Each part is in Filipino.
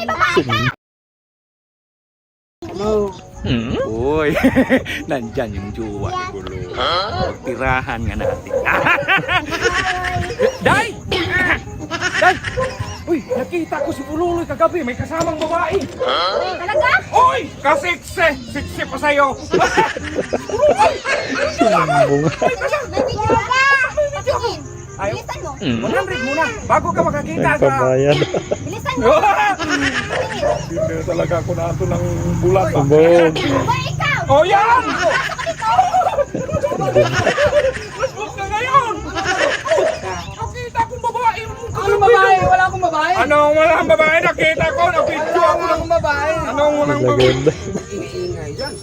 babae ka. Uy, nandyan yung jowa ni Gulo. Pagtirahan nga natin. Day! Day! Uy, nakita ko si Pululoy kagabi. May kasamang babae. Talaga? Uy, kasikse! Sikse pa sa'yo. Pululoy! Sumbong. May video ka. Patingin. Ayaw. Bilisan mo. 100 muna. Bago ka makakita sa... Nagpabayad. Bilisan mo. Patingin. Hindi talaga ako nato ng bulat. Sumbong. Ba ikaw? Oh, yan! Pasok ka dito. Facebook na ngayon! Nakita kong babae. Ano babae? Wala akong babae. Anong walang babae? Nakita ko. Nakita Wala ako. akong babae. Anong walang babae? Laganda. Iingay dyan.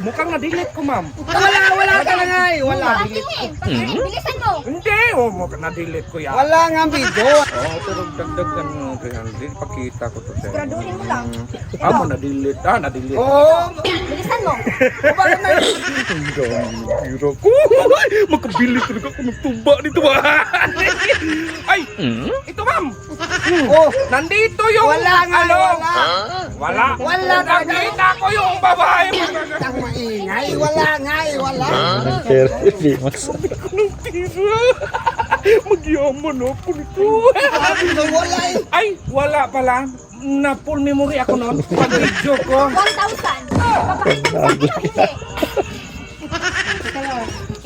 Mukhang na-delete ko, ma'am. Wala talaga eh. Wala. Patingin. Patingin. Bilisan mo. Hindi. Mukhang na-delete ko yan. Wala nga video. Pero dagdagan mo. Kaya hindi pakita ko to sa'yo. Siguraduhin mo lang. Amo na-delete. Na-delete. Oo. Bilisan mo. Bakit na? Hiro ko. Makabili talaga ako ng tuba dito ba? Ay! Ito, ma'am. Oh. Nandito yung... Wala nga. Ano? Wala. Wala. Wala talaga. Nakita ko yung babae. Ang maingay. Wala nga eh. Wala. Pero hindi mas. Anong tira? Magyaman ako nito. Sabi ko wala eh. Ay, wala pala. Na full memory ako noon. Pag video ko. 1,000. Papakita mo sa akin kasi.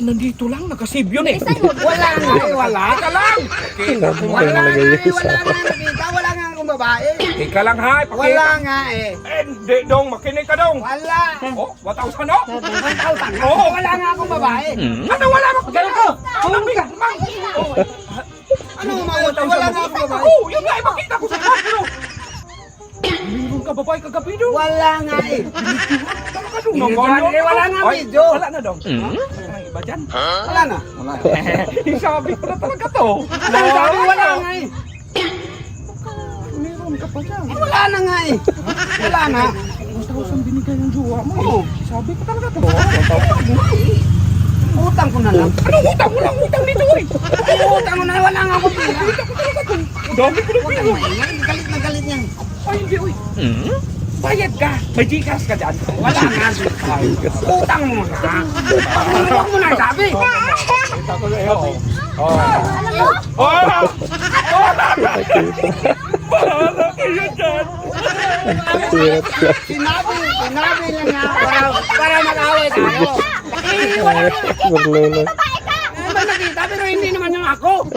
Nandito lang, nakasave yun eh. Bilisan mo. Wala nga eh. Wala. Teka lang. Kita ko. Wala nga Nalagay eh. yung Wala isa. nga nakita. Wala nga akong babae. Teka lang ha. Pakita. Wala nga eh. Eh, hindi dong. Makinig ka dong. Wala. Oh, 1,000 oh. 1,000. Oo. Wala nga akong babae. Ano wala mo? Ganun ko. Tumawag ka. Oh. Ano umawag? Wala nga akong babae. Oh, yun nga. Ipakita ko sa iyo. Meron ka babae kagabi dong. Wala nga eh. Talaga dong. Hindi, wala nga Ay, video. Wala na dong. Ang iba dyan. Wala na. Wala. Isabi ko na talaga to. Sabi wala nga eh. Meron ka pa dyan. Wala na nga eh. Wala na. 1,000 binigay ng jowa mo eh. Oo. Sabi ko talaga to. Utang ko na lang. Anong utang? Walang utang dito eh. Utang ko na. Wala nga akong pera. Dami ko na Huwag kang maingay. Galit na galit yan. Ay, hindi uy. Bayad ka. May Gcash ka dyan. Wala nga. Utang mo na. Huwag mo na sabi. Kita ko sa'yo. Oh. Alam mo? Oh! Bahala kayo dyan. Tirat lang. Sinabi lang nga para mag-away tayo. Marlolo. Babae ka. Ano ba nakita pero hindi naman yung ako.